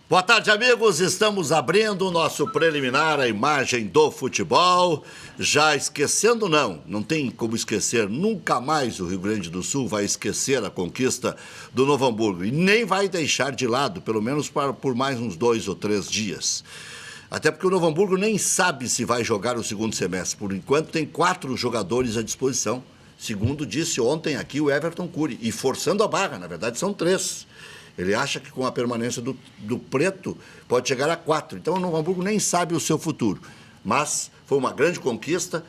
Boa tarde, amigos. Estamos abrindo o nosso preliminar, a imagem do futebol. Já esquecendo, não tem como esquecer. Nunca mais o Rio Grande do Sul vai esquecer a conquista do Novo Hamburgo. E nem vai deixar de lado, pelo menos por mais uns 2 ou 3 dias. Até porque o Novo Hamburgo nem sabe se vai jogar o segundo semestre. Por enquanto, tem 4 jogadores à disposição. Segundo disse ontem aqui o Everton Cury. E forçando a barra, na verdade, são 3. Ele acha que com a permanência do Preto pode chegar a 4. Então o Novo Hamburgo nem sabe o seu futuro. Mas foi uma grande conquista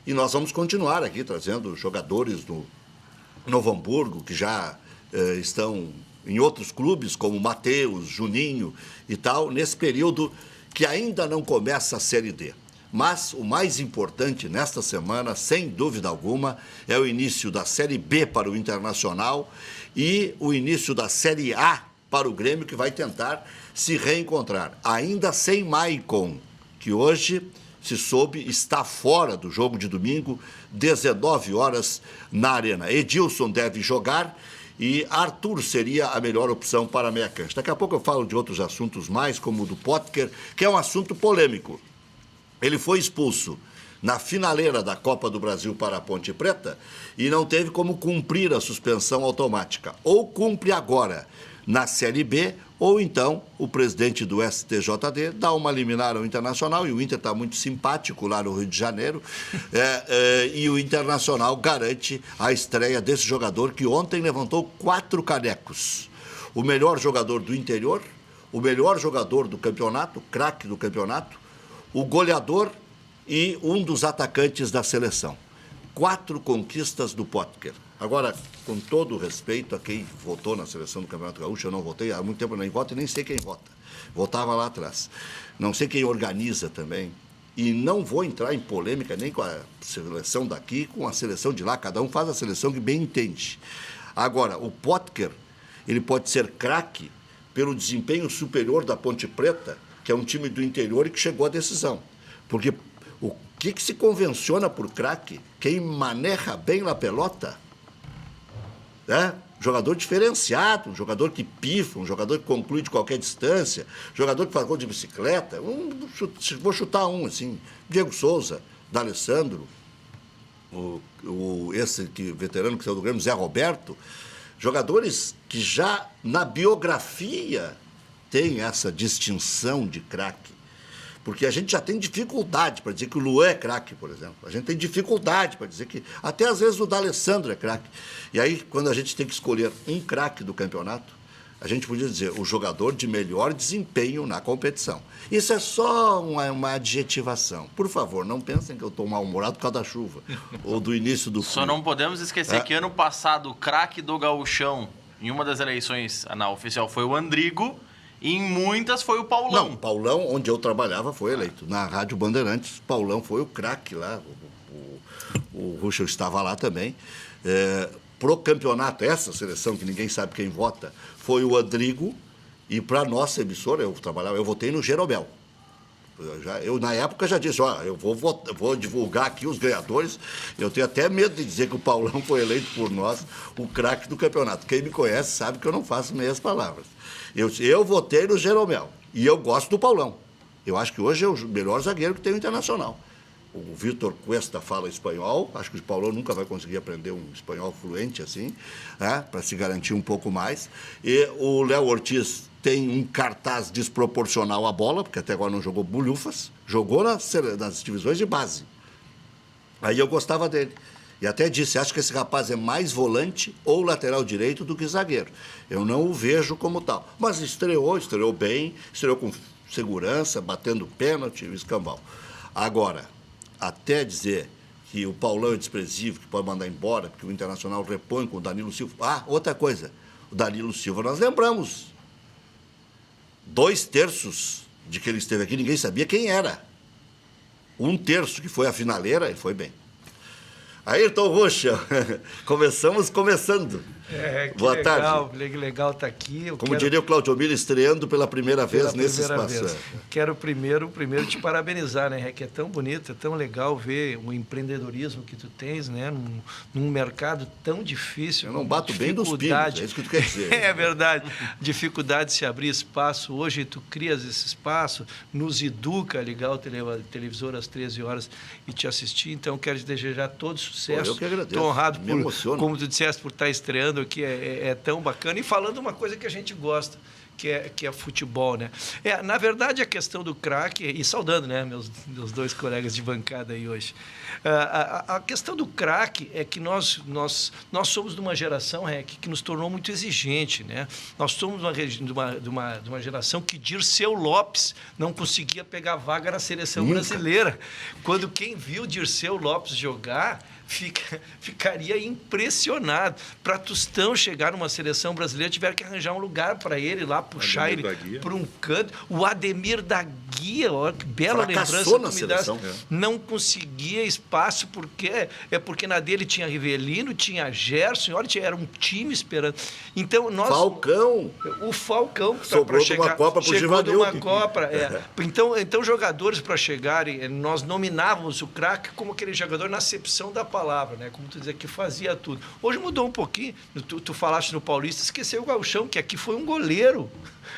e nós vamos continuar aqui trazendo jogadores do Novo Hamburgo que já estão em outros clubes, como Matheus, Juninho e tal, nesse período que ainda não começa a Série D. Mas o mais importante nesta semana, sem dúvida alguma, é o início da Série B para o Internacional e o início da Série A para o Grêmio, que vai tentar se reencontrar. Ainda sem Maicon, que hoje, se soube, está fora do jogo de domingo, 19 horas na Arena. Edilson deve jogar e Arthur seria a melhor opção para a meia cancha. Daqui a pouco eu falo de outros assuntos mais, como o do Potker, que é um assunto polêmico. Ele foi expulso na finaleira da Copa do Brasil para a Ponte Preta e não teve como cumprir a suspensão automática. Ou cumpre agora na Série B, ou então o presidente do STJD dá uma liminar ao Internacional, e o Inter está muito simpático lá no Rio de Janeiro, e o Internacional garante a estreia desse jogador que ontem levantou 4 canecos. O melhor jogador do interior, o melhor jogador do campeonato, craque do campeonato, o goleador e um dos atacantes da seleção. 4 conquistas do Potker. Agora, com todo o respeito a quem votou na seleção do Campeonato Gaúcho, eu não votei, há muito tempo eu nem voto e nem sei quem vota. Votava lá atrás. Não sei quem organiza também. E não vou entrar em polêmica nem com a seleção daqui, com a seleção de lá. Cada um faz a seleção que bem entende. Agora, o Potker, ele pode ser craque pelo desempenho superior da Ponte Preta, que é um time do interior e que chegou à decisão. Porque o que se convenciona por craque? Quem maneja bem a pelota, jogador diferenciado, um jogador que pifa, um jogador que conclui de qualquer distância, jogador que faz gol de bicicleta. Vou chutar um, assim, Diego Souza, D'Alessandro, esse veterano que saiu do Grêmio, Zé Roberto, jogadores que já na biografia tem essa distinção de craque. Porque a gente já tem dificuldade para dizer que o Luan é craque, por exemplo. A gente tem dificuldade para dizer que até às vezes o D'Alessandro é craque. E aí, quando a gente tem que escolher um craque do campeonato, a gente podia dizer o jogador de melhor desempenho na competição. Isso é só uma adjetivação. Por favor, não pensem que eu estou mal-humorado por causa da chuva ou do início do frio. Só não podemos esquecer que ano passado o craque do Gauchão, em uma das eleições na oficial, foi o Andrigo. E em muitas foi o Paulão. Não, Paulão, onde eu trabalhava, foi eleito. Na Rádio Bandeirantes, Paulão foi o craque lá. O Ruschel estava lá também. Pro campeonato, essa seleção, que ninguém sabe quem vota, foi o Andrigo. E para a nossa emissora, eu votei no Jeromel. Eu, na época, já disse, eu vou divulgar aqui os ganhadores. Eu tenho até medo de dizer que o Paulão foi eleito por nós o craque do campeonato. Quem me conhece sabe que eu não faço meias palavras. Eu votei no Jeromel e eu gosto do Paulão. Eu acho que hoje é o melhor zagueiro que tem o Internacional. O Vitor Cuesta fala espanhol, acho que o Paulão nunca vai conseguir aprender um espanhol fluente assim, para se garantir um pouco mais. E o Léo Ortiz tem um cartaz desproporcional à bola, porque até agora não jogou bulhufas, jogou nas divisões de base. Aí eu gostava dele. E até disse, acho que esse rapaz é mais volante ou lateral direito do que zagueiro. Eu não o vejo como tal. Mas estreou bem, estreou com segurança, batendo pênalti, escambau. Agora, até dizer que o Paulão é desprezível, que pode mandar embora, porque o Internacional repõe com o Danilo Silva. Outra coisa, o Danilo Silva, nós lembramos. 2/3 de que ele esteve aqui, ninguém sabia quem era. 1/3 que foi a finaleira, ele foi bem. Ayrton Rocha, começando. Boa tarde. Que legal estar aqui. Como diria o Claudio Miller, estreando pela primeira vez nesse espaço. Quero primeiro te parabenizar, né, que é tão bonito, é tão legal ver o empreendedorismo que tu tens, né, num mercado tão difícil. Eu não bato bem dos pingos, é isso que tu quer dizer. É verdade. Dificuldade de se abrir espaço. Hoje tu crias esse espaço, nos educa a ligar o televisor às 13 horas e te assistir. Então, quero te desejar todo sucesso. Eu que agradeço. Estou honrado como tu disseste, por estar estreando aqui, é tão bacana. E falando uma coisa que a gente gosta, que é futebol, né? Na verdade, a questão do craque, e saudando, né, meus dois colegas de bancada aí hoje, a questão do craque é que nós somos de uma geração, que nos tornou muito exigente, né? Nós somos de uma geração que Dirceu Lopes não conseguia pegar vaga na seleção brasileira. Quando quem viu Dirceu Lopes jogar ficaria impressionado. Para Tostão chegar numa seleção brasileira, tiveram que arranjar um lugar para ele lá, puxar ele para um canto. O Ademir da Guia, ó, que bela lembrança na seleção. Não conseguia espaço porque na dele tinha Rivelino, tinha Gerson, olha, era um time esperando. Então Falcão. O Falcão sobrou de uma Copa pro Givanildo. Uma Copa, Então jogadores para chegarem, nós nominávamos o craque como aquele jogador na acepção da palavra, né? Como tu dizia, que fazia tudo. Hoje mudou um pouquinho. Tu falaste no Paulista, esqueceu o Gauchão, que aqui foi um goleiro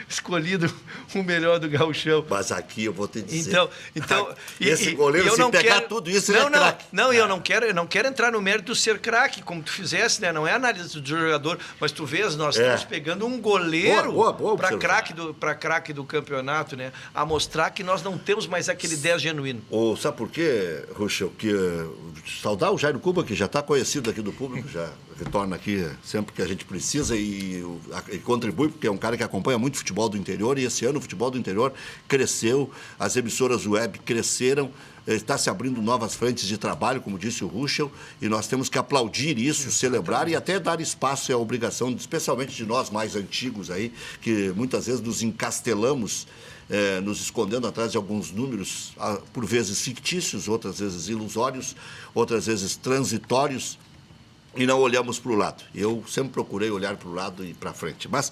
escolhido o melhor do Gauchão. Mas aqui eu vou te dizer. Então esse goleiro, se pegar tudo isso, ele é craque. Eu não quero entrar no mérito do ser craque, como tu fizesse, né? Não é análise do jogador, mas tu vês, nós estamos pegando um goleiro para craque do campeonato, né? A mostrar que nós não temos mais aquele 10 genuíno. Sabe por quê, Ruschel? Que saudar o Jairo Cuba, que já está conhecido aqui do público, já retorna aqui sempre que a gente precisa e contribui, porque é um cara que acompanha muito futebol do interior, e esse ano o futebol do interior cresceu, as emissoras web cresceram, está se abrindo novas frentes de trabalho, como disse o Ruschel, e nós temos que aplaudir isso, celebrar e até dar espaço, é a obrigação, especialmente de nós mais antigos aí, que muitas vezes nos encastelamos, nos escondendo atrás de alguns números, por vezes fictícios, outras vezes ilusórios, outras vezes transitórios, e não olhamos para o lado. Eu sempre procurei olhar para o lado e para frente. Mas,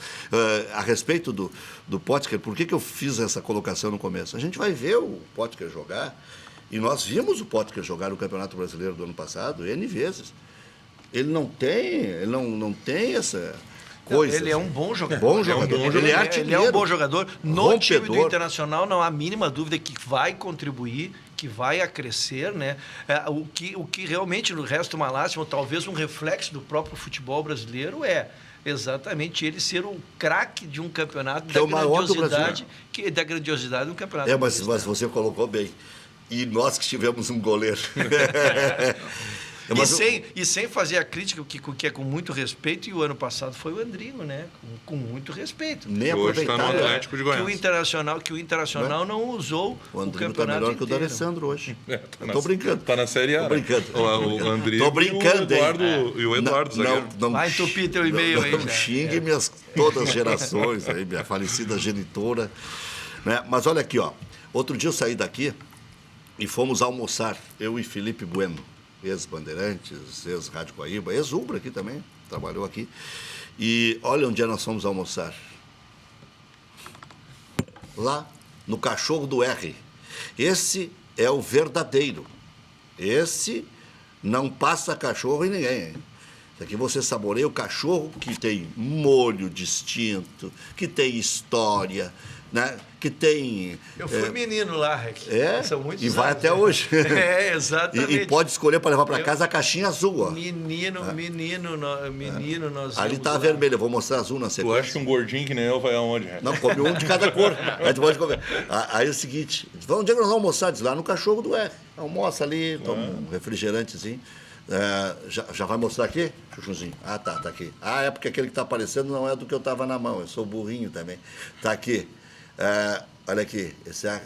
a respeito do Potker, por que eu fiz essa colocação no começo? A gente vai ver o Potker jogar, e nós vimos o Potker jogar no Campeonato Brasileiro do ano passado, N vezes. Ele não tem essa coisa. Ele é um bom jogador. Ele é artilheiro. Ele é um bom jogador. No rompedor. Time do Internacional não há a mínima dúvida que vai contribuir, que vai a crescer, né? O que realmente no resto uma lástima, talvez um reflexo do próprio futebol brasileiro é exatamente ele ser o craque de um campeonato da grandiosidade do campeonato. Mas você colocou bem. E nós que tivemos um goleiro. E sem fazer a crítica, que é com muito respeito, e o ano passado foi o Andrigo, né? Com muito respeito. Nem hoje está no Atlético de Goiás. Que o Internacional não usou o Andrigo está melhor inteiro. Que o D'Alessandro hoje. Estou brincando. Está na Série A. Estou brincando. O Andrigo Tô brincando, e o Eduardo. Não vai entupir teu e-mail aí. Não xingue todas as gerações, aí, minha falecida genitora. Né? Mas olha aqui, ó. Outro dia eu saí daqui e fomos almoçar, eu e Felipe Bueno, ex-Bandeirantes, ex-Rádio Guaíba, ex-Ubra aqui também, trabalhou aqui. E olha onde nós fomos almoçar. Lá, no Cachorro do R. Esse é o verdadeiro. Esse não passa cachorro em ninguém, hein? Aqui você saboreia o cachorro que tem molho distinto, que tem história, né? Que tem... Eu fui menino lá, Rec. São muitos e vai anos, até hoje. Exatamente. E pode escolher para levar para casa a caixinha azul, ó. Menino, nós ali tá a vermelha, eu vou mostrar azul na sequência. Tu acha que um gordinho que nem eu vai aonde, Rec? Não, come um de cada cor. A gente pode comer. Aí é o seguinte, onde é que nós vamos almoçar? Diz lá no Cachorro do R. Almoça ali, toma um refrigerantezinho. Já vai mostrar aqui, Chuchuzinho? Tá aqui. É porque aquele que está aparecendo não é do que eu estava na mão, eu sou burrinho também. Tá aqui. Olha aqui, essa é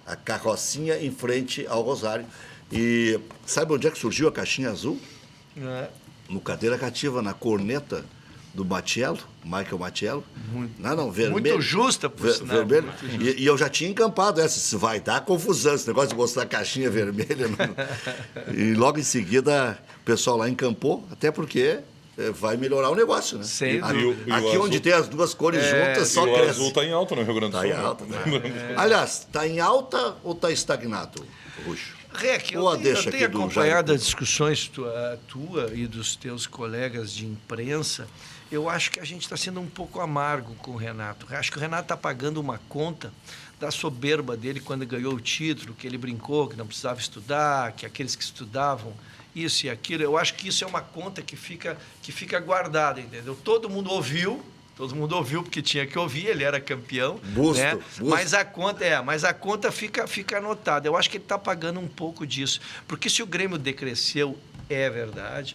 a carrocinha em frente ao Rosário. E sabe onde é que surgiu a caixinha azul? No Cadeira Cativa, na corneta do Matiello, Michael Matiello. Vermelho. Muito justa, por sinal. Vermelho. E eu já tinha encampado essa. Isso vai dar confusão, esse negócio de mostrar a caixinha vermelha. E logo em seguida, o pessoal lá encampou, até porque vai melhorar o negócio, né? Sem Aqui onde tem as duas cores juntas, só o cresce. azul está em alta no Rio Grande do Sul. Está em alta. Aliás, está em alta ou está estagnado, Ruxo? Rec, eu tenho acompanhado as discussões tua e dos teus colegas de imprensa. Eu acho que a gente está sendo um pouco amargo com o Renato. Acho que o Renato está pagando uma conta da soberba dele quando ganhou o título, que ele brincou que não precisava estudar, que aqueles que estudavam isso e aquilo. Eu acho que isso é uma conta que fica guardada, entendeu? Todo mundo ouviu porque tinha que ouvir, ele era campeão. Busto. Mas a conta fica anotada. Eu acho que ele está pagando um pouco disso. Porque se o Grêmio decresceu, é verdade,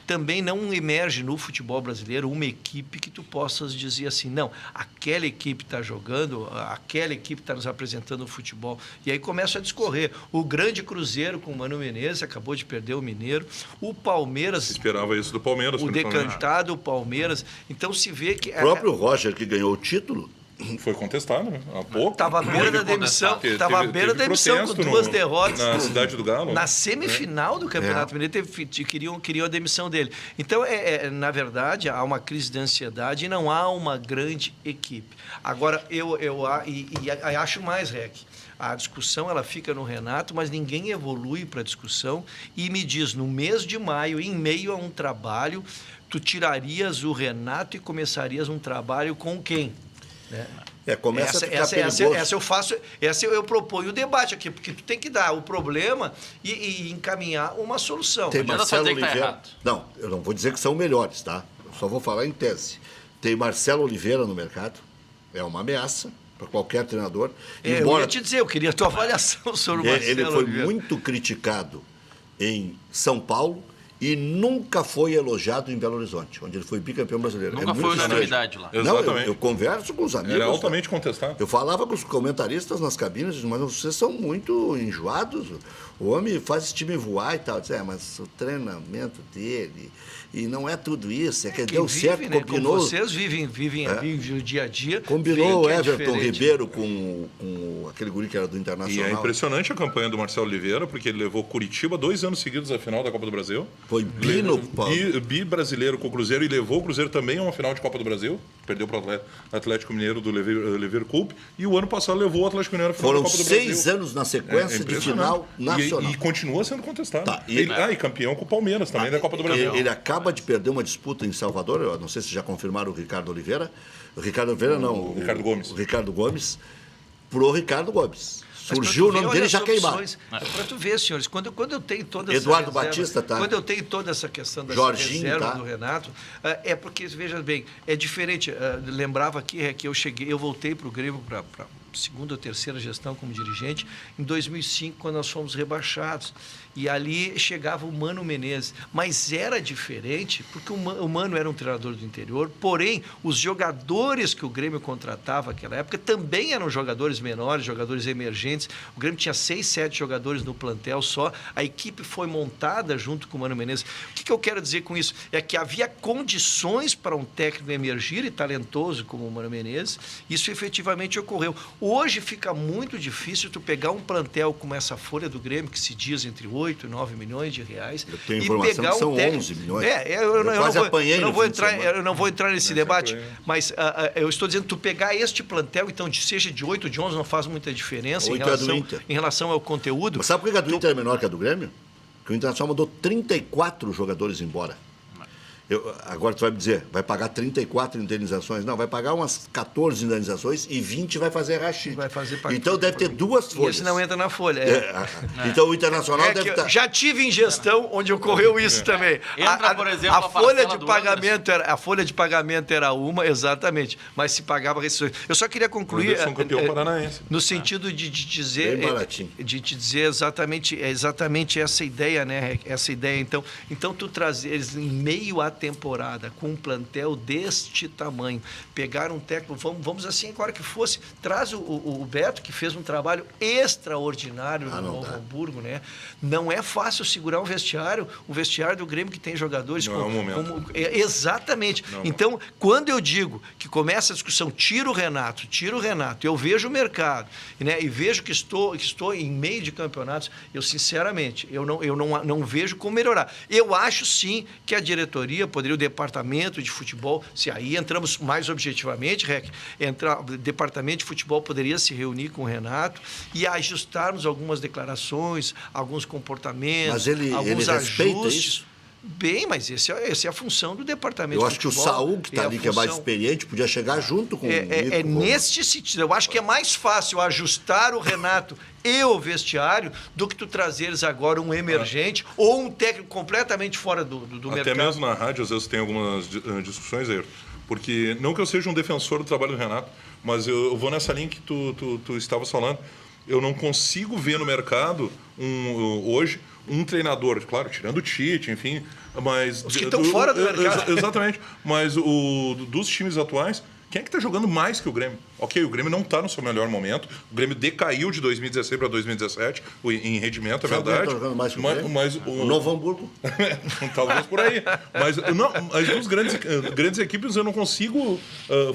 também não emerge no futebol brasileiro uma equipe que tu possas dizer assim, não, aquela equipe está jogando, aquela equipe está nos apresentando o futebol. E aí começa a discorrer. O grande Cruzeiro com o Mano Menezes acabou de perder o Mineiro, o Palmeiras... Se esperava isso do Palmeiras. O decantado Palmeiras. Então se vê que... O próprio Roger, que ganhou o título... Foi contestado, né? Há pouco. Estava à beira da demissão. Estava à beira da demissão com duas derrotas. Na Cidade do Galo. Na semifinal do Campeonato Mineiro, queriam a demissão dele. Então, na verdade, há uma crise de ansiedade e não há uma grande equipe. Agora, eu acho mais, Rec. A discussão ela fica no Renato, mas ninguém evolui para a discussão. E me diz, no mês de maio, em meio a um trabalho, tu tirarias o Renato e começarias um trabalho com quem? Começa a ficar perigoso. Eu proponho o debate aqui, porque tu tem que dar o problema e encaminhar uma solução. Tem Marcelo Oliveira. Não, eu não vou dizer que são melhores, tá? Eu só vou falar em tese. Tem Marcelo Oliveira no mercado, é uma ameaça para qualquer treinador. Eu ia te dizer, eu queria a tua avaliação sobre o Marcelo Ele foi Oliveira. muito criticado em São Paulo e nunca foi elogiado em Belo Horizonte, onde ele foi bicampeão brasileiro. Nunca foi unanimidade lá. Não, eu converso com os amigos. Era altamente contestado. Eu falava com os comentaristas nas cabines, mas vocês são muito enjoados. O homem faz esse time voar e tal. Eu disse, mas o treinamento dele... E não é tudo isso, que deu certo, né? combinou... Como vocês vivem o dia a dia. Combinou o Everton Ribeiro com aquele guri que era do Internacional. E é impressionante a campanha do Marcelo Oliveira, porque ele levou Curitiba 2 anos seguidos à final da Copa do Brasil. Foi bi brasileiro com o Cruzeiro e levou o Cruzeiro também a uma final de Copa do Brasil. Perdeu para o Atlético Mineiro do Leverkusen. E o ano passado levou o Atlético Mineiro à final da Copa do Brasil. Foram 6 anos na sequência de final nacional. E continua sendo contestado. Tá, e campeão com o Palmeiras também da Copa do Brasil. Ele acaba de perder uma disputa em Salvador, eu não sei se já confirmaram o Ricardo Oliveira. O Ricardo Oliveira não. O Ricardo Gomes. O Ricardo Gomes pro Ricardo Gomes. Surgiu o nome dele já queimado. Para tu ver, senhores, quando eu tenho toda essa Eduardo reserva, Batista, tá? Quando eu tenho toda essa questão da reserva do Renato, é porque, veja bem, é diferente. Lembrava aqui que eu voltei para o Grêmio para segunda ou terceira gestão como dirigente em 2005, quando nós fomos rebaixados. E ali chegava o Mano Menezes. Mas era diferente, porque o Mano era um treinador do interior, porém, os jogadores que o Grêmio contratava naquela época também eram jogadores menores, jogadores emergentes. O Grêmio tinha 6, 7 jogadores no plantel só. A equipe foi montada junto com o Mano Menezes. O que eu quero dizer com isso? É que havia condições para um técnico emergir e talentoso como o Mano Menezes. Isso efetivamente ocorreu. Hoje fica muito difícil tu pegar um plantel como essa folha do Grêmio, que se diz entre 8 e 9 milhões de reais. Eu tenho informação que são 11 milhões. Eu não vou entrar nesse debate, mas eu estou dizendo, tu pegar este plantel, então, seja de 8 ou de 11, não faz muita diferença em relação ao conteúdo. Mas sabe por que a do Inter é menor que a do Grêmio? Porque o Internacional mandou 34 jogadores embora. Agora tu vai me dizer, vai pagar 34 indenizações? Não, vai pagar umas 14 indenizações e 20 vai fazer rachid. Então deve ter 2 folhas. Isso não entra na folha. Então o Internacional deve estar... Já tive em gestão onde ocorreu isso também. Entra, por exemplo, a folha de pagamento era uma, exatamente, mas se pagava restrições. Eu só queria concluir... campeão paranaense. No sentido de dizer... De te dizer exatamente essa ideia, né? Essa ideia, então tu trazeres em meio a temporada com um plantel deste tamanho, pegar um técnico, vamos assim, agora que fosse, traz o Beto, que fez um trabalho extraordinário no Novo Hamburgo, né? Não é fácil segurar um vestiário do Grêmio que tem jogadores... Não é um momento. Exatamente. Não. Então, quando eu digo que começa a discussão, tira o Renato, eu vejo o mercado, né? E vejo que estou em meio de campeonatos, eu sinceramente, eu não vejo como melhorar. Eu acho sim que a diretoria poderia, o departamento de futebol, se aí entramos mais objetivamente, o departamento de futebol poderia se reunir com o Renato e ajustarmos algumas declarações, alguns comportamentos, mas ele respeita ajustes. isso? Bem, mas essa é a função do departamento Eu de futebol. acho que o Saúl, que está ali, que é mais experiente, podia chegar junto com o Nico. Neste sentido. Eu acho que é mais fácil ajustar o Renato e o vestiário do que tu trazeres agora um emergente ou um técnico completamente fora do mercado. Até mesmo na rádio, às vezes, tem algumas discussões aí. Porque, não que eu seja um defensor do trabalho do Renato, mas eu vou nessa linha que tu estavas falando. Eu não consigo ver no mercado, hoje, um treinador, claro, tirando o Tite, enfim, mas... Os que estão fora do mercado. Exatamente. Mas dos times atuais, quem é que está jogando mais que o Grêmio? Ok, o Grêmio não está no seu melhor momento. O Grêmio decaiu de 2016 para 2017 em rendimento, é verdade. Está jogando mais que o Grêmio? Mas o Novo Hamburgo. Talvez por aí. Mas dos grandes equipes eu não consigo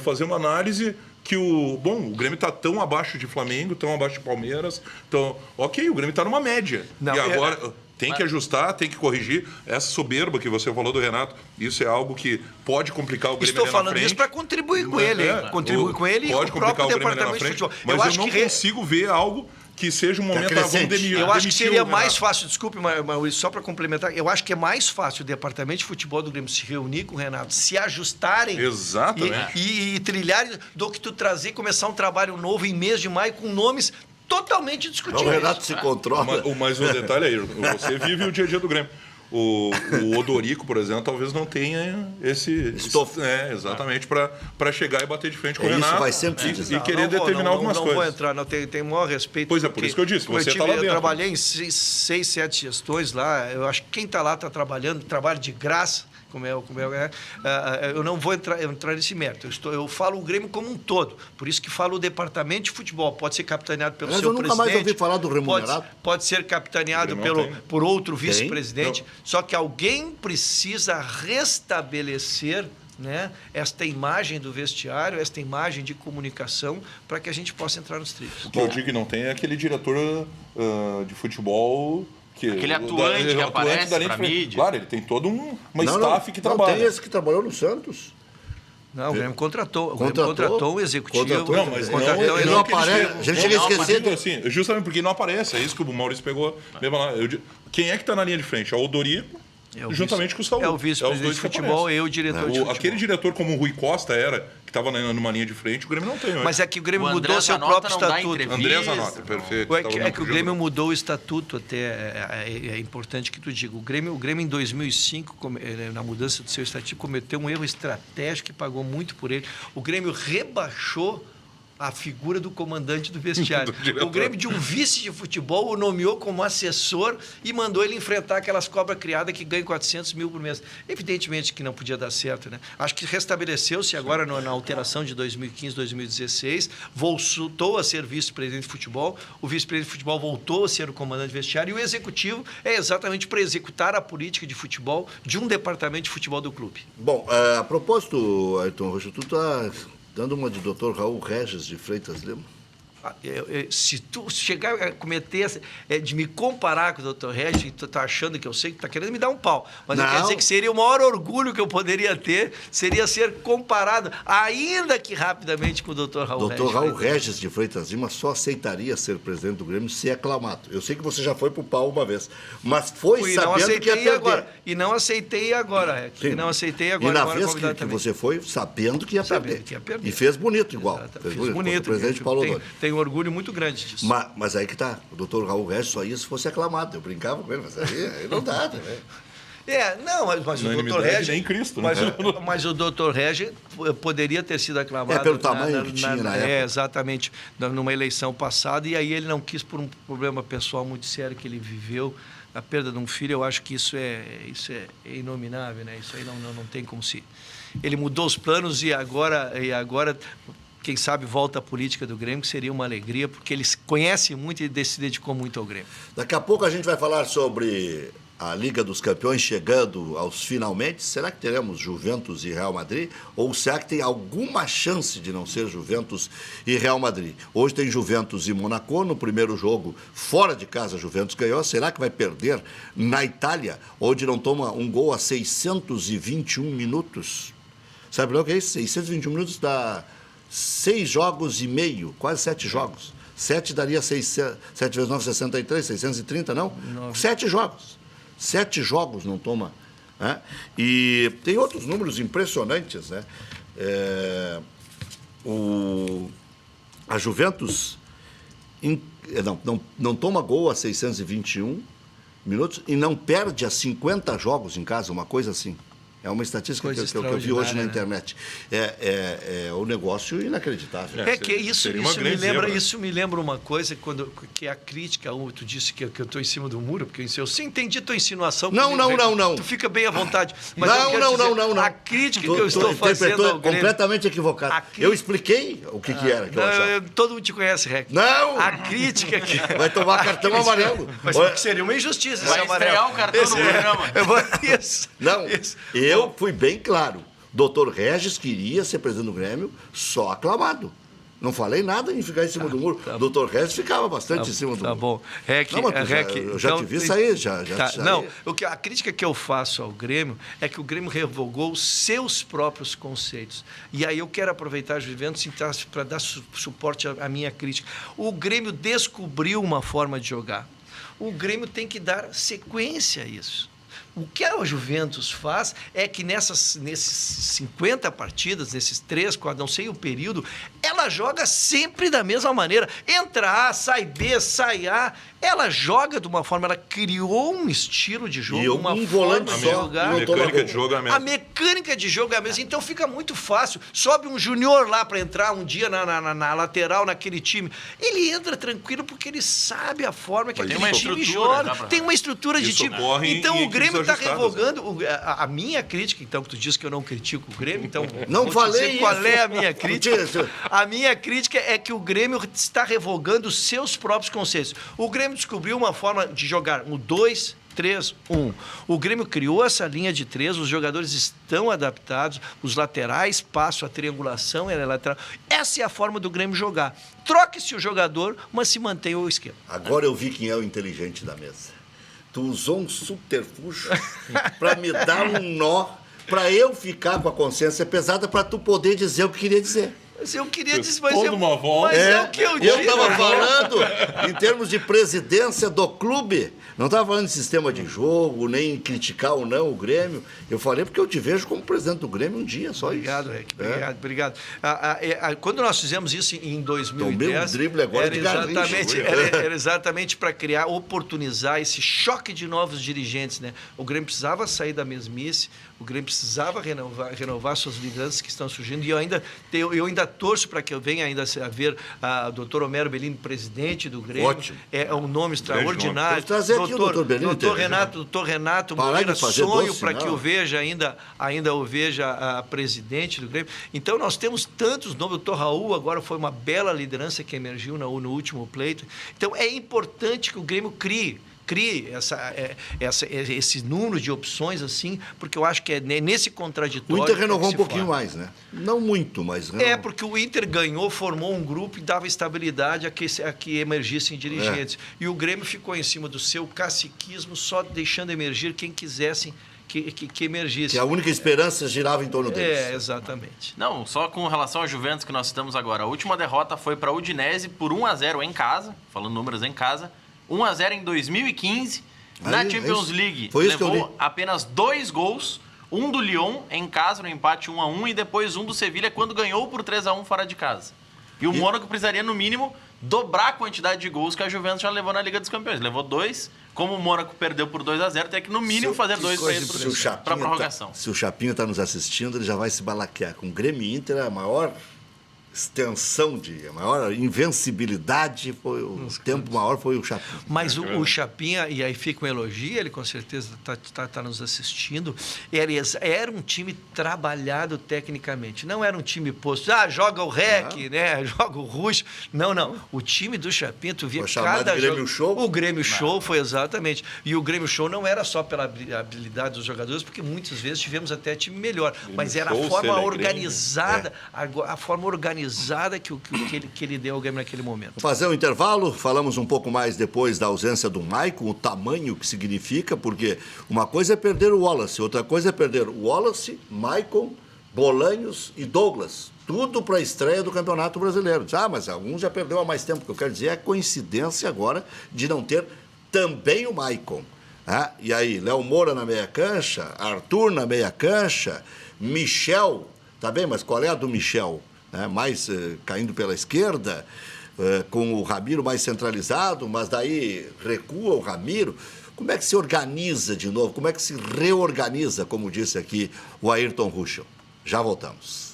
fazer uma análise que o Grêmio está tão abaixo de Flamengo, tão abaixo de Palmeiras. Então, ok, o Grêmio está numa média. Não, e agora tem que ajustar, tem que corrigir. Essa soberba que você falou do Renato, isso é algo que pode complicar o Grêmio Estou ali na falando frente. isso para contribuir com ele. Contribuir com ele pode e com o próprio complicar o Grêmio ali na departamento de frente, futebol. mas eu não consigo ver algo que seja um momento Eu acho que seria mais fácil, desculpe, Maurício, só para complementar, eu acho que é mais fácil o departamento de futebol do Grêmio se reunir com o Renato, se ajustarem e trilharem, do que tu trazer e começar um trabalho novo em mês de maio com nomes totalmente discutíveis. O Renato se controla. Mas o detalhe aí, você vive o dia a dia do Grêmio. O Odorico, por exemplo, talvez não tenha esse estofo. Exatamente, para chegar e bater de frente com o Renato. Isso vai sempre e querer determinar algumas coisas. Não vou entrar, tenho o maior respeito. Pois é, por isso que eu disse, você está lá dentro. Eu trabalhei em 6, 7 gestões lá, eu acho que quem está lá está trabalhando, trabalho de graça, eu não vou entrar nesse mérito. Eu falo o Grêmio como um todo, por isso que falo o departamento de futebol, pode ser capitaneado pelo seu presidente. Eu nunca mais ouvi falar do remunerado. Pode ser capitaneado por outro vice-presidente, só que alguém precisa restabelecer, né, esta imagem do vestiário, esta imagem de comunicação, para que a gente possa entrar nos trilhos. O que eu digo que não tem é aquele diretor de futebol... Aquele atuante que aparece para mídia. Claro, ele tem todo uma staff que trabalha. Tem esse que trabalhou no Santos. Não, o Grêmio contratou um executivo. Ele não aparece. A gente chega a esquecer. Assim, justamente porque não aparece. É isso que o Maurício pegou. Quem é que está na linha de frente? É o Odorico, juntamente com o Saúl. É o vice-presidente de futebol e o diretor de futebol. Aquele diretor como o Rui Costa que estava numa linha de frente, o Grêmio não tem. Mas é que o Grêmio mudou seu próprio estatuto. André Zanota, perfeito. É que o Grêmio mudou o estatuto até, é importante que tu diga. O Grêmio em 2005, na mudança do seu estatuto, cometeu um erro estratégico que pagou muito por ele. O Grêmio rebaixou a figura do comandante do vestiário. O Grêmio, de um vice de futebol, o nomeou como assessor e mandou ele enfrentar aquelas cobras criadas que ganham 400 mil por mês. Evidentemente que não podia dar certo, né? Acho que restabeleceu-se agora na alteração de 2015, 2016, voltou a ser vice-presidente de futebol, o vice-presidente de futebol voltou a ser o comandante do vestiário e o executivo é exatamente para executar a política de futebol de um departamento de futebol do clube. Bom, a propósito, Ayrton Rocha, tu está dando uma de Dr. Raul Regis de Freitas Lima? Se tu chegar a cometer de me comparar com o Dr. Regis, tu tá achando que eu sei que tá querendo me dar um pau. Mas eu quero dizer que seria o maior orgulho que eu poderia ter, seria ser comparado, ainda que rapidamente, com o Dr. Raul Regis. Dr. Raul Regis de Freitas Lima só aceitaria ser presidente do Grêmio se aclamado. Eu sei que você já foi pro pau uma vez, mas foi sabendo que ia perder. Agora. E não aceitei agora, Sim. E não aceitei agora. E na vez que você foi, sabendo que ia perder. E fez bonito igual. Fez bonito. O presidente Paulo Dono. Tenho orgulho muito grande disso. Mas aí que tá. O doutor Raul Regis só ia se fosse aclamado. Eu brincava com ele, mas aí não dá, né? Não, mas o Dr. Regi... nem Cristo, né? Mas o Dr. Regi poderia ter sido aclamado... pelo tamanho que tinha na época. Exatamente, numa eleição passada, e aí ele não quis por um problema pessoal muito sério que ele viveu, a perda de um filho. Eu acho que isso é inominável, né? Isso aí não tem como se... Ele mudou os planos e agora, quem sabe, volta à política do Grêmio, que seria uma alegria, porque ele conhece muito e se dedicou muito ao Grêmio. Daqui a pouco a gente vai falar sobre a Liga dos Campeões chegando aos finalmente. Será que teremos Juventus e Real Madrid? Ou será que tem alguma chance de não ser Juventus e Real Madrid? Hoje tem Juventus e Monaco. No primeiro jogo, fora de casa, Juventus ganhou. Será que vai perder na Itália, onde não toma um gol a 621 minutos? Sabe o que é isso? 621 minutos dá 6 jogos e meio, quase 7 jogos. 7 daria 7 vezes 9, 63, 630, não? 7 jogos. 7 jogos não toma. Né? E tem outros números impressionantes. Né? A Juventus não toma gol a 621 minutos e não perde a 50 jogos em casa, uma coisa assim. É uma estatística que eu vi hoje na internet. É um negócio inacreditável. Isso me lembra uma coisa, que é a crítica. Tu disse que eu estou em cima do muro, porque eu sim entendi tua insinuação. Não. Tu fica bem à vontade. Mas não. A crítica que eu estou fazendo ao Grêmio... completamente equivocado. Eu expliquei o que era que eu achava. Todo mundo te conhece, Rec. Não! A crítica que... Vai tomar cartão amarelo. Mas seria uma injustiça esse vai amarelo. estrear o cartão no programa. Isso. Não, eu fui bem claro. Dr. Regis queria ser presidente do Grêmio, só aclamado. Não falei nada em ficar em cima do muro. O Dr. Regis ficava bastante em cima do muro. Tá bom. Eu já te vi sair, já saí. Não, a crítica que eu faço ao Grêmio é que o Grêmio revogou os seus próprios conceitos. E aí eu quero aproveitar, Juventus, para dar suporte à minha crítica. O Grêmio descobriu uma forma de jogar. O Grêmio tem que dar sequência a isso. O que a Juventus faz é que nesses 50 partidas, nesses 3, 4, não sei o período, ela joga sempre da mesma maneira. Entra A, sai B, sai A. Ela joga de uma forma, ela criou um estilo de jogo, uma forma de jogar. A mecânica de jogo é a mesma. A mecânica de jogo é a mesma. Então fica muito fácil. Sobe um junior lá para entrar um dia na lateral, naquele time. Ele entra tranquilo porque ele sabe a forma que aquele time joga. Tem uma estrutura de time. Então o Grêmio está revogando. A minha crítica, então, que tu disse que eu não critico o Grêmio, então. Não falei isso. Qual é a minha crítica? A minha crítica é que o Grêmio está revogando os seus próprios conceitos. O Grêmio descobriu uma forma de jogar um 2, 3, 1. O Grêmio criou essa linha de 3, os jogadores estão adaptados, os laterais passam a triangulação, ela é lateral. Essa é a forma do Grêmio jogar. Troque-se o jogador, mas se mantenha o esquema. Agora eu vi quem é o inteligente da mesa. Tu usou um subterfúgio para me dar um nó, para eu ficar com a consciência pesada, para tu poder dizer o que queria dizer. Mas eu queria dizer, mas é o que eu digo. Eu estava falando em termos de presidência do clube. Não estava falando de sistema de jogo, nem criticar ou não o Grêmio. Eu falei porque eu te vejo como presidente do Grêmio um dia, só obrigado, isso. Rick, obrigado. Quando nós fizemos isso em 2010... Tomei um drible agora de exatamente, era exatamente para oportunizar esse choque de novos dirigentes. Né? O Grêmio precisava sair da mesmice, o Grêmio precisava renovar suas lideranças que estão surgindo, e eu ainda torço para que eu venha ainda a ver o doutor Homero Bellini, presidente do Grêmio. Ótimo. É um nome extraordinário. Doutor Renato Moreira, sonho para que eu veja ainda o veja a presidente do Grêmio. Então nós temos tantos nomes. O doutor Raul agora foi uma bela liderança que emergiu no último pleito. Então é importante que o Grêmio crie esse número de opções, assim, porque eu acho que é nesse contraditório... O Inter renovou um pouquinho mais, né? Não muito, mas... renovou. Porque o Inter ganhou, formou um grupo e dava estabilidade a que emergissem dirigentes. E o Grêmio ficou em cima do seu caciquismo, só deixando emergir quem quisessem que emergisse. Que a única esperança girava em torno deles. Exatamente. Não, só com relação ao Juventus que nós estamos agora. A última derrota foi para a Udinese por 1-0 em casa, falando números em casa, 1-0 em 2015. Na Champions League, levou apenas 2 gols. Um do Lyon em casa, no empate 1-1, e depois um do Sevilha, quando ganhou por 3-1 fora de casa. E o Mônaco precisaria, no mínimo, dobrar a quantidade de gols que a Juventus já levou na Liga dos Campeões. Levou 2, como o Mônaco perdeu por 2-0, tem que no mínimo fazer 2 para ir para a prorrogação. Se o Chapinha está nos assistindo, ele já vai se balaquear. Com o Grêmio e Inter, a maior extensão, a maior invencibilidade, o tempo maior foi o Chapinha. Mas o Chapinha, e aí fica um elogio, ele com certeza está nos assistindo, era um time trabalhado tecnicamente, não era um time posto, joga o REC, né? Joga o Rush. Não. O time do Chapinha, tu via cada Grêmio Show? O Grêmio Show foi exatamente. E o Grêmio Show não era só pela habilidade dos jogadores, porque muitas vezes tivemos até time melhor, mas era a forma organizada, a forma organizada que ele deu ao Grêmio naquele momento. Vou fazer um intervalo, falamos um pouco mais depois da ausência do Maicon, o tamanho que significa, porque uma coisa é perder o Wallace, outra coisa é perder o Wallace, Maicon, Bolanhos e Douglas. Tudo para a estreia do Campeonato Brasileiro. Mas alguns já perdeu há mais tempo. O que eu quero dizer é a coincidência agora de não ter também o Maicon. E aí, Léo Moura na meia cancha, Arthur na meia cancha, Michel, tá bem, mas qual é a do Michel? Mais caindo pela esquerda, com o Ramiro mais centralizado, mas daí recua o Ramiro. Como é que se organiza de novo? Como é que se reorganiza, como disse aqui o Ayrton Ruschel? Já voltamos.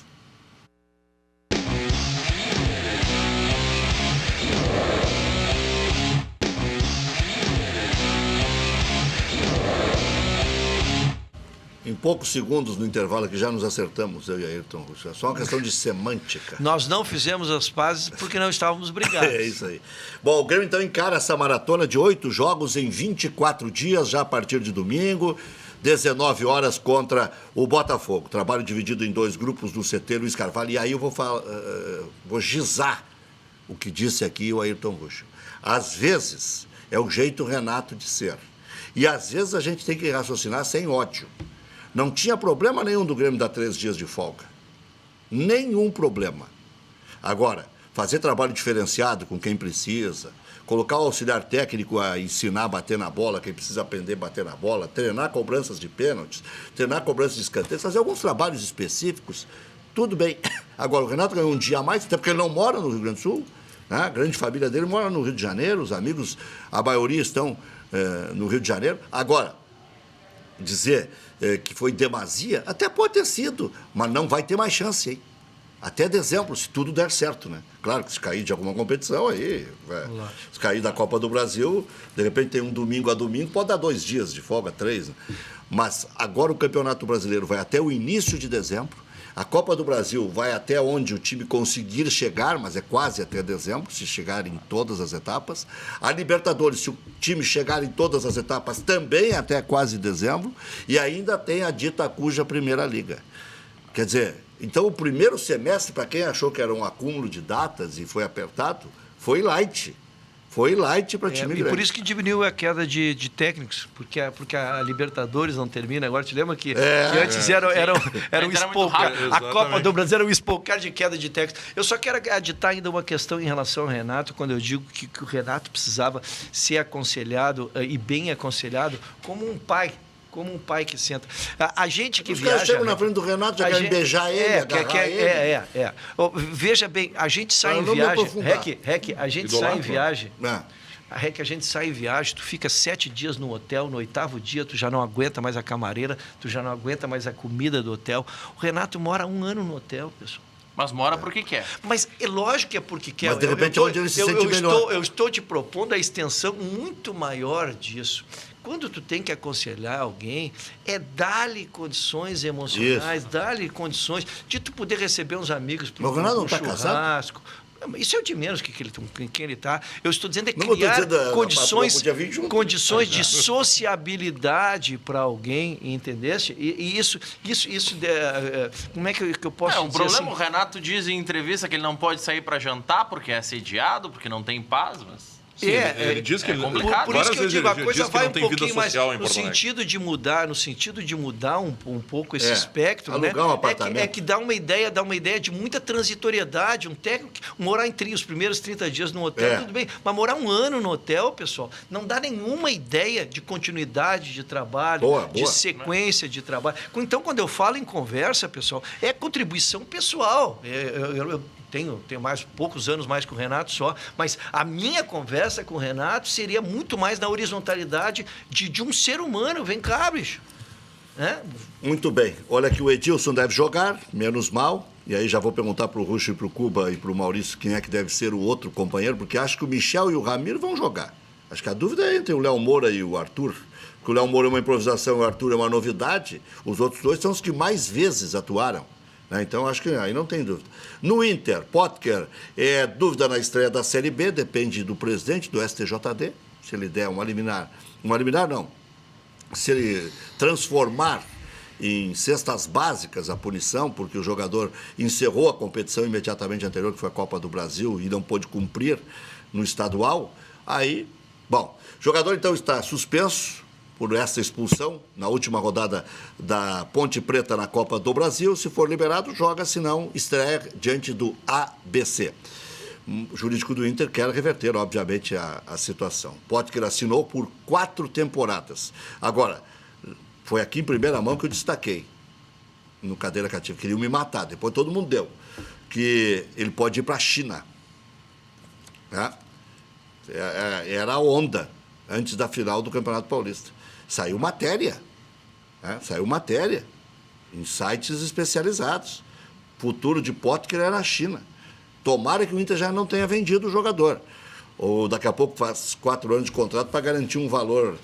Em poucos segundos no intervalo que já nos acertamos, eu e Ayrton Ruschel. É só uma questão de semântica. Nós não fizemos as pazes porque não estávamos brigados. É isso aí. Bom, o Grêmio então encara essa maratona de 8 jogos em 24 dias, já a partir de domingo, 19 horas contra o Botafogo. Trabalho dividido em 2 grupos no CT Luiz Carvalho. E aí eu vou gizar o que disse aqui o Ayrton Ruschel. Às vezes é o jeito Renato de ser. E às vezes a gente tem que raciocinar sem ódio. Não tinha problema nenhum do Grêmio dar 3 dias de folga. Nenhum problema. Agora, fazer trabalho diferenciado com quem precisa, colocar o auxiliar técnico a ensinar a bater na bola, quem precisa aprender a bater na bola, treinar cobranças de pênaltis, treinar cobranças de escanteios, fazer alguns trabalhos específicos, tudo bem. Agora, o Renato ganhou um dia a mais, até porque ele não mora no Rio Grande do Sul, A grande família dele mora no Rio de Janeiro, os amigos, a maioria estão no Rio de Janeiro. Agora, dizer que foi demasia, até pode ter sido, mas não vai ter mais chance, hein? Até dezembro, se tudo der certo, né? Claro que se cair de alguma competição, aí... se cair da Copa do Brasil, de repente tem um domingo a domingo, pode dar 2 dias de folga, 3, né? Mas agora o Campeonato Brasileiro vai até o início de dezembro, a Copa do Brasil vai até onde o time conseguir chegar, mas é quase até dezembro, se chegar em todas as etapas. A Libertadores, se o time chegar em todas as etapas, também até quase dezembro. E ainda tem a dita cuja Primeira Liga. Quer dizer, então o primeiro semestre, para quem achou que era um acúmulo de datas e foi apertado, foi light. Foi light para time grande. E por isso que diminuiu a queda de técnicos, porque a Libertadores não termina. Agora, te lembra que antes era um espolcar. A Copa do Brasil era um espolcar de queda de técnicos. Eu só quero aditar ainda uma questão em relação ao Renato, quando eu digo que o Renato precisava ser aconselhado e bem aconselhado como um pai. Como um pai que senta. A gente que viaja... Os caras chegam na frente do Renato, já querem beijar ele, agarrar ele. Veja bem, a gente sai em viagem... Rec, a gente sai em viagem... A gente sai em viagem, tu fica 7 dias no hotel, no 8º dia tu já não aguenta mais a camareira, tu já não aguenta mais a comida do hotel. O Renato mora 1 ano no hotel, pessoal. Mas mora porque quer. Mas é lógico que é porque quer. Mas de repente onde ele se sente melhor. Eu estou te propondo a extensão muito maior disso. Quando tu tem que aconselhar alguém, dar-lhe condições emocionais, dar-lhe condições de tu poder receber uns amigos para um churrasco. Isso é o de menos quem ele está. Eu estou dizendo criar condições de sociabilidade para alguém, entendesse? E isso como é que eu posso dizer? O problema, o Renato diz em entrevista que ele não pode sair para jantar porque é assediado, porque não tem paz, mas... Sim, ele diz que é complicado. Por isso que eu digo, a coisa vai um pouquinho mais no sentido de mudar um pouco esse espectro, alugar, né? Um apartamento. É que dá uma ideia de muita transitoriedade, um técnico, morar os primeiros 30 dias no hotel, tudo bem, mas morar 1 ano no hotel, pessoal, não dá nenhuma ideia de continuidade de trabalho, de sequência de trabalho. Então, quando eu falo em conversa, pessoal, é contribuição pessoal. tenho poucos anos mais com o Renato só, mas a minha conversa com o Renato seria muito mais na horizontalidade de um ser humano. Vem cá, bicho. Muito bem. Olha que o Edilson deve jogar, menos mal. E aí já vou perguntar para o Ruxo e para o Cuba e para o Maurício quem é que deve ser o outro companheiro, porque acho que o Michel e o Ramiro vão jogar. Acho que a dúvida é entre o Léo Moura e o Arthur. Porque o Léo Moura é uma improvisação e o Arthur é uma novidade. Os outros dois são os que mais vezes atuaram. Então, acho que aí não tem dúvida. No Inter, Potker é dúvida na estreia da Série B, depende do presidente, do STJD. Se ele der uma liminar não. Se ele transformar em cestas básicas a punição, porque o jogador encerrou a competição imediatamente anterior, que foi a Copa do Brasil, e não pôde cumprir no estadual, aí, bom, o jogador então está suspenso por essa expulsão na última rodada da Ponte Preta na Copa do Brasil. Se for liberado, joga, se não, estreia diante do ABC. O jurídico do Inter quer reverter, obviamente, a situação. Potker assinou por 4 temporadas. Agora, foi aqui em primeira mão que eu destaquei, no Cadeira Cativa. Queriam me matar, depois todo mundo deu. Que ele pode ir para a China. Era a onda antes da final do Campeonato Paulista. Saiu matéria em sites especializados. Futuro de Potker era a China. Tomara que o Inter já não tenha vendido o jogador. Ou daqui a pouco faz 4 anos de contrato para garantir um valor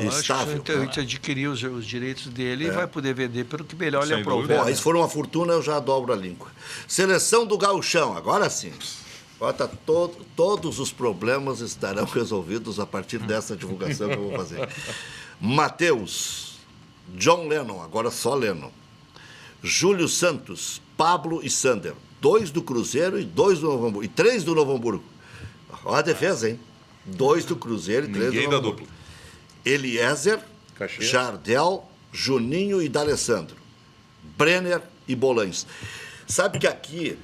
estável. O Inter adquiriu os direitos dele e vai poder vender pelo que melhor lhe aprover. Bom, se for uma fortuna, eu já dobro a língua. Seleção do Gauchão, agora sim. Todos os problemas estarão resolvidos a partir dessa divulgação que eu vou fazer. Matheus, John Lennon, agora só Lennon. Júlio Santos, Pablo e Sander. 2 do Cruzeiro e 2 do Novo Hamburgo. E 3 do Novo Hamburgo. Olha a defesa, hein? 2 do Cruzeiro e 3 do Novo Hamburgo. Dupla. Eliezer, Caxias, Jardel, Juninho e D'Alessandro. Brenner e Bolanes. Sabe que aqui,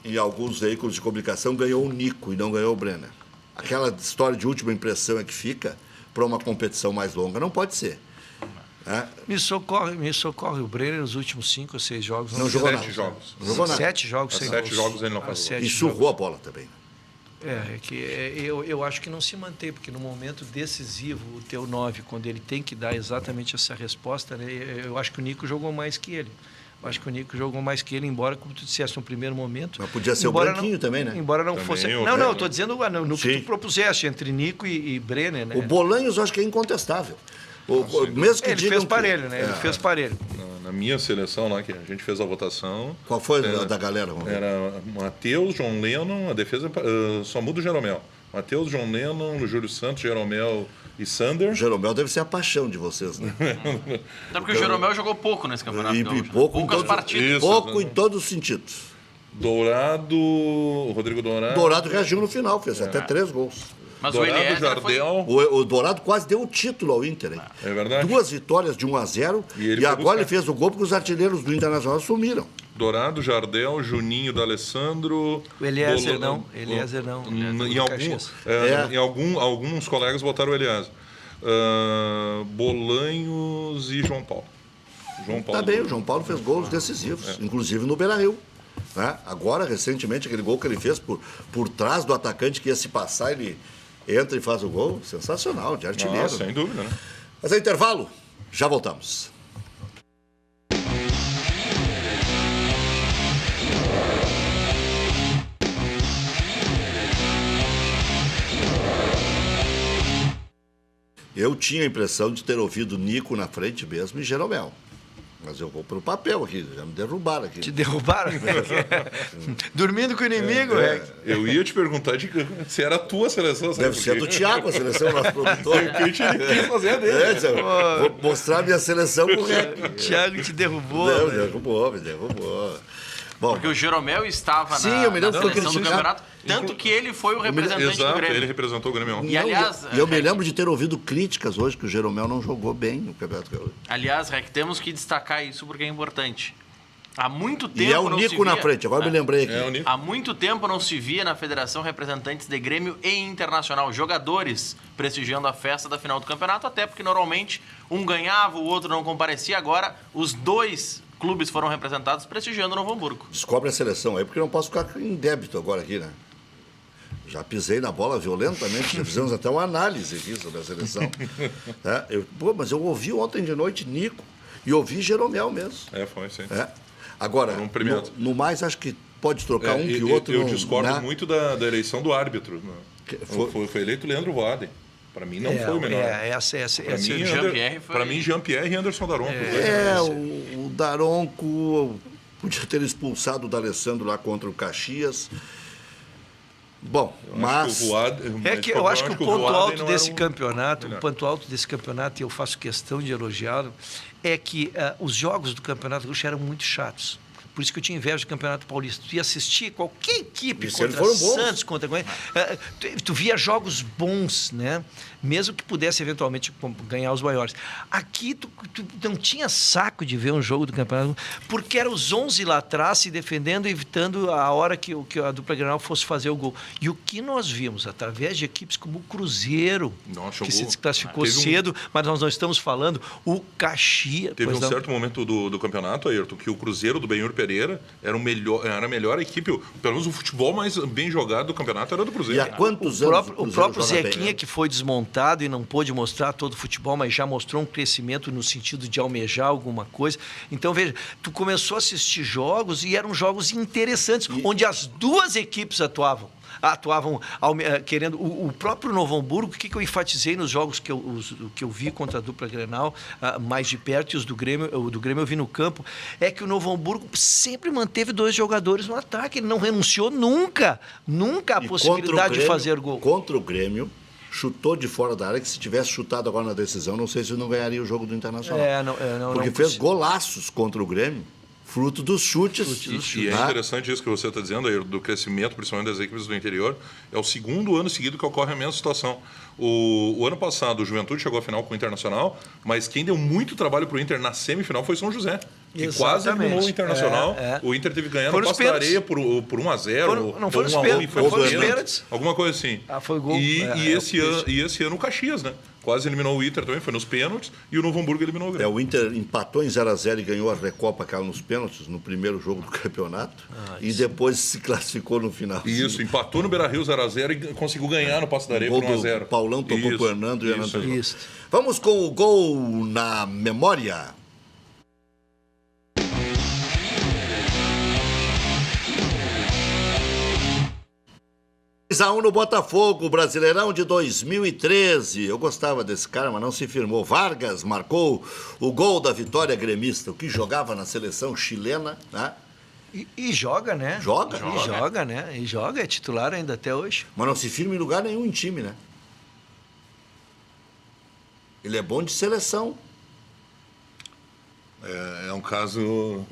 em alguns veículos de comunicação, ganhou o Nico e não ganhou o Brenner. Aquela história de última impressão é que fica para uma competição mais longa. Não pode ser. Me socorre o Brenner nos últimos 5 ou 6 jogos. Não jogou 7 jogos. Não jogou nada. 7 jogos sem gols. 7 jogos ele não faz. E surrou a bola também. Eu acho que não se mantém, porque no momento decisivo, o teu 9, quando ele tem que dar exatamente essa resposta, né, eu acho que o Nico jogou mais que ele. Embora, como tu disseste no primeiro momento... Mas podia ser o Branquinho também, né? Embora não fosse... Não, eu estou dizendo no que tu propuseste, entre Nico e Brenner, né? O Bolanhos eu acho que é incontestável. Mesmo que ele fez parelho, né? Ele fez parelho. Na minha seleção lá, que a gente fez a votação... Qual foi a da galera? Era Matheus, João Lennon, a defesa só muda o Jeromel. Matheus, João Lennon, Júlio Santos, Jeromel e Sander. O Jeromel deve ser a paixão de vocês, né? Até porque o Jeromel jogou pouco nesse campeonato. Poucas partidas. Pouco em todos os sentidos. Rodrigo Dourado. Dourado reagiu no final, fez até 3 gols. Mas Dourado, o Eliezer Jardel... O Dourado quase deu o título ao Inter, hein? É verdade. 2 vitórias de 1-0 e agora ele fez o gol porque os artilheiros do Internacional sumiram. Dourado, Jardel, Juninho, D'Alessandro... O Eliezer não. Em alguns colegas botaram o Eliezer. Bolanhos e João Paulo. Tá bem, o João Paulo fez gols decisivos, inclusive no Beira-Rio. Né? Agora, recentemente, aquele gol que ele fez por trás do atacante que ia se passar, ele entra e faz o gol. Sensacional, de artilheiro. Sem dúvida, né? Mas é intervalo, já voltamos. Eu tinha a impressão de ter ouvido Nico na frente mesmo e Jeromel. Mas eu vou pelo papel aqui, já me derrubaram aqui. Te derrubaram? Dormindo com o inimigo, Eu ia te perguntar se era a tua seleção. Deve ser do Thiago, a seleção, nosso produtor. Que eu quis fazer a dele. Vou mostrar minha seleção com o Rec. Thiago te derrubou. Não, me derrubou. Bom, porque o Jeromel estava na seleção do campeonato, tanto que ele foi o representante do Grêmio. Ele representou o Grêmio. E, aliás, eu me lembro de ter ouvido críticas hoje que o Jeromel não jogou bem no campeonato. Aliás, Rec, temos que destacar isso porque é importante. Há muito tempo e é o Nico na frente, agora me lembrei aqui. Há muito tempo não se via na federação representantes de Grêmio e Internacional, jogadores prestigiando a festa da final do campeonato, até porque normalmente um ganhava, o outro não comparecia. Agora, os dois clubes foram representados prestigiando o Novo Hamburgo. Descobre a seleção aí, porque eu não posso ficar em débito agora aqui, né? Já pisei na bola violentamente, já fizemos até uma análise aqui sobre a seleção. Mas eu ouvi ontem de noite Nico e ouvi Jeromel mesmo. Foi, sim. Agora, no mais, acho que pode trocar um que o outro. Eu discordo muito da eleição do árbitro. Foi eleito Leandro Voaden. Para mim não foi o melhor. Para mim, Jean-Pierre e Anderson Daronco. O Daronco podia ter expulsado o D'Alessandro lá contra o Caxias. Bom, eu acho que o ponto alto desse campeonato, e eu faço questão de elogiá-lo, é que os jogos do Campeonato Gaúcho eram muito chatos. Por isso que eu tinha inveja do Campeonato Paulista. Tu ia assistir qualquer equipe contra Santos, contra... Tu via jogos bons, né? Mesmo que pudesse eventualmente ganhar os maiores. Aqui tu não tinha saco de ver um jogo do Campeonato, porque eram os 11 lá atrás se defendendo, evitando a hora que a dupla Grenal fosse fazer o gol. E o que nós vimos, através de equipes como o Cruzeiro, que se desclassificou cedo, mas nós não estamos falando, o Caxias... Teve certo momento do campeonato, Ayrton, que o Cruzeiro do Benhur Pereira era a melhor equipe, pelo menos o futebol mais bem jogado do campeonato era do Cruzeiro. E há quantos anos o próprio Zequinha, que foi desmontado e não pôde mostrar todo o futebol, mas já mostrou um crescimento no sentido de almejar alguma coisa. Então, veja, tu começou a assistir jogos e eram jogos interessantes, onde as duas equipes atuavam querendo... O próprio Novo Hamburgo, o que eu enfatizei nos jogos que eu vi contra a dupla Grenal, mais de perto, e os do Grêmio eu vi no campo, é que o Novo Hamburgo sempre manteve 2 jogadores no ataque. Ele não renunciou nunca à possibilidade de fazer gol. Contra o Grêmio, chutou de fora da área, que se tivesse chutado agora na decisão, não sei se não ganharia o jogo do Internacional. Porque fez golaços contra o Grêmio, fruto dos chutes. E é interessante isso que você está dizendo aí, do crescimento, principalmente das equipes do interior. É o segundo ano seguido que ocorre a mesma situação. O ano passado, o Juventude chegou à final com o Internacional, mas quem deu muito trabalho para o Inter na semifinal foi São José, que quase eliminou o Internacional. O Inter teve que ganhar no Passo da Areia por 1-0, não foram os pênaltis. Alguma coisa assim. Foi gol. E esse ano o Caxias, né? Quase eliminou o Inter também, foi nos pênaltis, e o Novo Hamburgo eliminou o Grêmio. O Inter empatou em 0-0 e ganhou a Recopa, caiu nos pênaltis no primeiro jogo do campeonato, e depois se classificou no final. Isso, empatou no Beira-Rio 0-0 e conseguiu ganhar no Passo da Areia por 1-0. Paulão tocou pro Hernando e Hernando jogou. Vamos com o gol na memória. 2-1 no Botafogo, Brasileirão de 2013. Eu gostava desse cara, mas não se firmou. Vargas marcou o gol da vitória gremista, o que jogava na seleção chilena, né? E joga, né? Joga, né? E joga, é titular ainda até hoje. Mas não se firma em lugar nenhum em time, né? Ele é bom de seleção. É um caso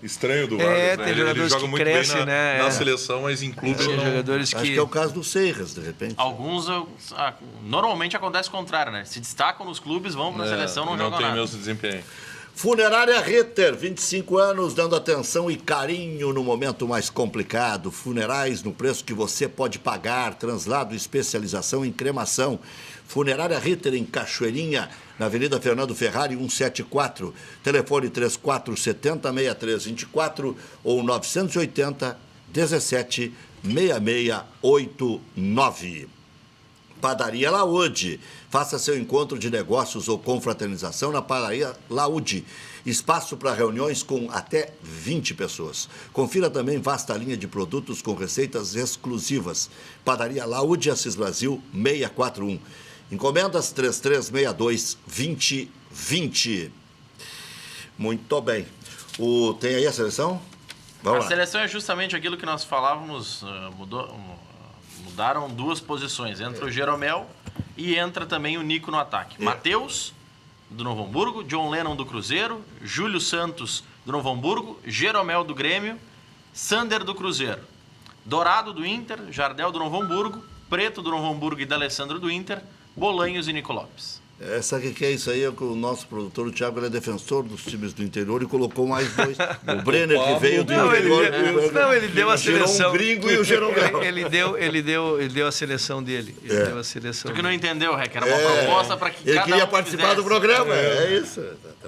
estranho do Vargas, né? Ele joga muito crescem, bem na seleção, mas em clube não... jogadores Acho que é o caso do Seiras, de repente. Alguns, normalmente acontece o contrário, né? Se destacam nos clubes, vão para a seleção, não jogam nada. Não tem mesmo desempenho. Funerária Ritter, 25 anos, dando atenção e carinho no momento mais complicado. Funerais no preço que você pode pagar, translado e especialização em cremação. Funerária Ritter, em Cachoeirinha, na Avenida Fernando Ferrari, 174. Telefone 3470-6324 ou 980-17-6689. Padaria Laude. Faça seu encontro de negócios ou confraternização na Padaria Laude. Espaço para reuniões com até 20 pessoas. Confira também vasta linha de produtos com receitas exclusivas. Padaria Laude, Assis Brasil, 641. Encomendas 3362-2020. Muito bem. Tem aí a seleção? Vamos lá. Seleção é justamente aquilo que nós falávamos, mudaram 2 posições. Entra o Jeromel e entra também o Nico no ataque. Matheus, do Novo Hamburgo, John Lennon do Cruzeiro, Júlio Santos do Novo Hamburgo, Jeromel do Grêmio, Sander do Cruzeiro, Dourado do Inter, Jardel do Novo Hamburgo, Preto do Novo Hamburgo e D'Alessandro do Inter, Bolanhos e Nico Lopes. Sabe o que é isso aí? É que o nosso produtor, o Thiago, ele é defensor dos times do interior e colocou mais dois. O Brenner, que veio do interior. Ele deu a seleção. O gringo e o Jeromel. Ele deu a seleção dele. Ele deu a seleção. Tu que não entendeu, Rec, era uma proposta para que ele cada queria um participar fizesse. do programa, é isso.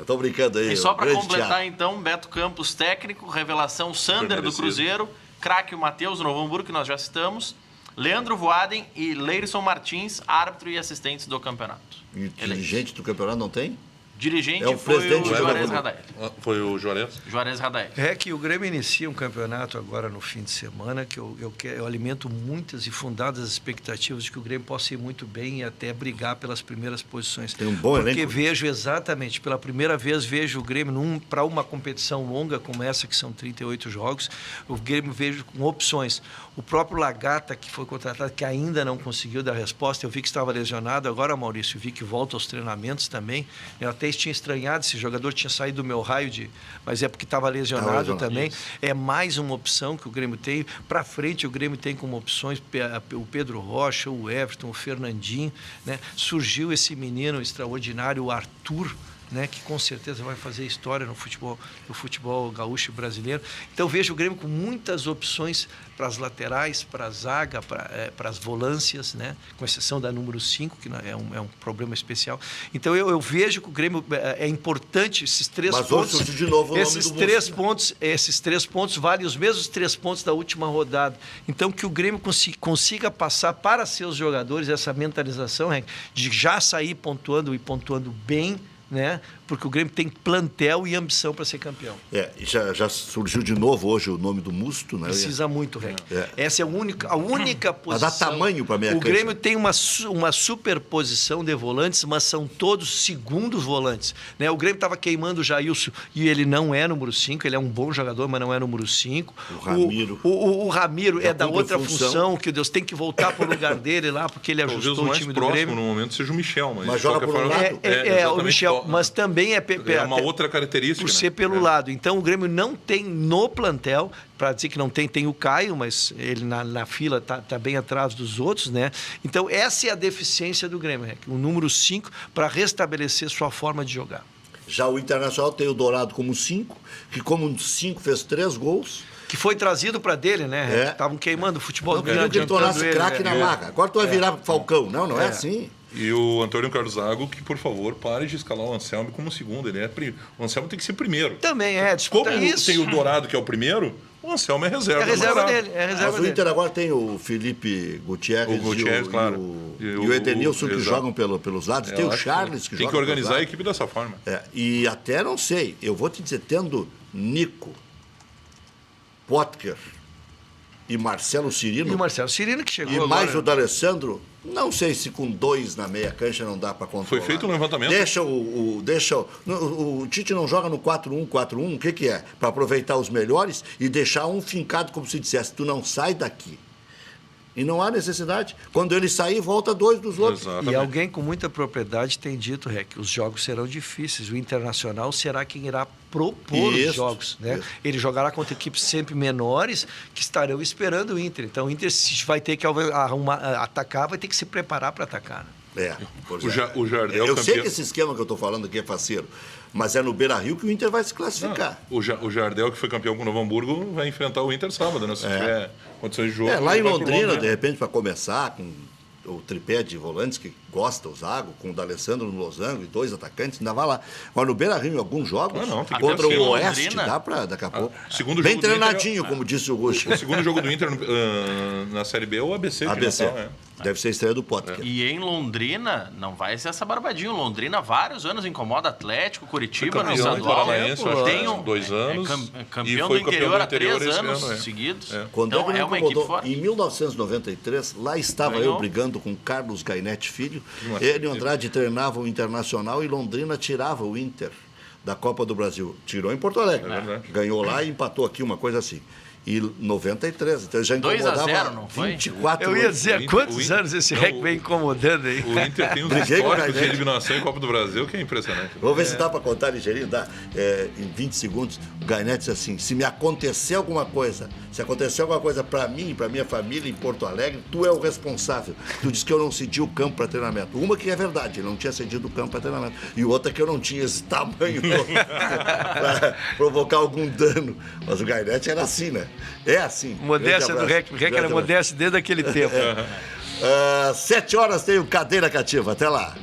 Tô brincando aí. E só para completar, Thiago. então, Beto Campos, técnico, revelação Sander do Cruzeiro, craque o Matheus do Novo Hamburgo, que nós já citamos, Leandro Voaden e Leirson Martins, árbitro e assistentes do campeonato. E dirigente do campeonato não tem? Dirigente É o foi presidente o do Juarez Novo Radael. Foi o Juarez? Juarez Radael. É que o Grêmio inicia um campeonato agora no fim de semana que eu alimento muitas e fundadas expectativas de que o Grêmio possa ir muito bem e até brigar pelas primeiras posições. Tem um bom Porque elenco. vejo exatamente, pela primeira vez vejo o Grêmio para uma competição longa como essa, que são 38 jogos, o Grêmio vejo com opções. O próprio Lagata, que foi contratado, que ainda não conseguiu dar resposta, eu vi que estava lesionado, agora, Maurício, eu vi que volta aos treinamentos também. Eu até tinha estranhado, esse jogador tinha saído do meu raio mas é porque estava lesionado também. Isso. É mais uma opção que o Grêmio tem. Para frente, o Grêmio tem como opções o Pedro Rocha, o Everton, o Fernandinho, né? Surgiu esse menino extraordinário, o Arthur, né, que com certeza vai fazer história no futebol gaúcho brasileiro. Então vejo o Grêmio com muitas opções para as laterais, para a zaga, para as volâncias, né, com exceção da número 5, que é um problema especial. Então eu vejo que o Grêmio é importante esses 3 pontos. Mas hoje de novo o esses nome do 3 pontos, esses 3 pontos valem os mesmos 3 pontos da última rodada. Então que o Grêmio consiga passar para seus jogadores essa mentalização, de já sair pontuando e pontuando bem, né? Porque o Grêmio tem plantel e ambição para ser campeão. Já surgiu de novo hoje o nome do Musto, né? Precisa muito, Rec. Essa é a única posição. Dá tamanho para meia cancha. O Grêmio tem uma superposição de volantes, mas são todos segundos volantes, né? O Grêmio estava queimando o Jailson e ele não é número 5, ele é um bom jogador, mas não é número 5. O Ramiro. O Ramiro é da outra função, que Deus tem que voltar para o lugar dele lá, porque ele ajustou o time do Grêmio. Talvez o mais próximo no momento seja o Michel, mas joga por um lado. O Michel, mas também é uma outra característica. Por ser pelo lado. Então, o Grêmio não tem no plantel, para dizer que não tem o Caio, mas ele na fila está bem atrás dos outros, né? Então, essa é a deficiência do Grêmio, o número 5, para restabelecer sua forma de jogar. Já o Internacional tem o Dourado como 5, que como 5 fez 3 gols. Que foi trazido para dele, né? Estavam queimando o futebol do Grêmio. Que ele tornasse craque na marca. Agora tu vai virar Falcão. Não é assim. E o Antônio Carlos Zago, que, por favor, pare de escalar o Anselmo como segundo. O Anselmo tem que ser primeiro. Também Como isso. Tem o Dourado, que é o primeiro, o Anselmo é reserva. É reserva dele. Mas o Inter agora tem o Felipe Gutierrez, e o Edenilson, que jogam pelos lados. Tem o Charles, que joga. Tem que organizar a equipe dessa forma. E até não sei, eu vou te dizer, tendo Nico, Potker e Marcelo Cirino. E o Marcelo Cirino, que chegou e agora. mais o D'Alessandro. Não sei se com 2 na meia cancha não dá para controlar. Foi feito um levantamento. O Tite não joga no 4-1, 4-1, o que é? Para aproveitar os melhores e deixar um fincado, como se dissesse, tu não sai daqui. E não há necessidade. Quando ele sair, volta 2 dos outros. Exatamente. E alguém com muita propriedade tem dito, que os jogos serão difíceis. O Internacional será quem irá propor os jogos, né? Ele jogará contra equipes sempre menores que estarão esperando o Inter. Então o Inter vai ter que atacar, vai ter que se preparar para atacar. Né? O Jardel eu sei que esse esquema que eu estou falando aqui é faceiro, mas é no Beira-Rio que o Inter vai se classificar. O Jardel, que foi campeão com o Novo Hamburgo, vai enfrentar o Inter sábado, né? Se tiver condições de jogo. Lá em Londrina, de repente, para começar, com o tripé de volantes que gosta, o Zago, com o D'Alessandro no losango e 2 atacantes, ainda vai lá. Agora no Beira-Rio, em alguns jogos, contra o Oeste, dá para daqui a pouco. Bem treinadinho, como disse o Russo. O segundo jogo do Inter na Série B é o ABC. Natal, Deve ser a estreia do Potker. E em Londrina, não vai ser essa barbadinha. Londrina, vários anos incomoda Atlético, Curitiba, no estadual. Tem 2 anos. Campeão do interior há 3 anos seguidos. Então é uma equipe forte. Em 1993, lá estava eu brigando com Carlos Gainetti Filho. Ele e o Andrade treinavam o Internacional e Londrina tirava o Inter da Copa do Brasil. Tirou em Porto Alegre. Ganhou lá e empatou aqui, uma coisa assim. e 93. Então já incomodava 2-0, não foi? 24 Eu ia dizer, há quantos anos esse REC vem incomodando aí? O Inter tem uns históricos de eliminação em Copa do Brasil que é impressionante. Vamos ver se dá para contar ligeirinho, dá. Em 20 segundos, o Gainete disse assim, se me acontecer alguma coisa, para mim, para minha família em Porto Alegre, tu é o responsável. Tu disse que eu não cedi o campo para treinamento. Uma que é verdade, ele não tinha cedido o campo para treinamento. E outra que eu não tinha esse tamanho para provocar algum dano. Mas o Gainete era assim, né? É assim. Modéstia do REC. O REC era modéstia desde aquele tempo. 7 horas tem o Cadeira Cativa. Até lá.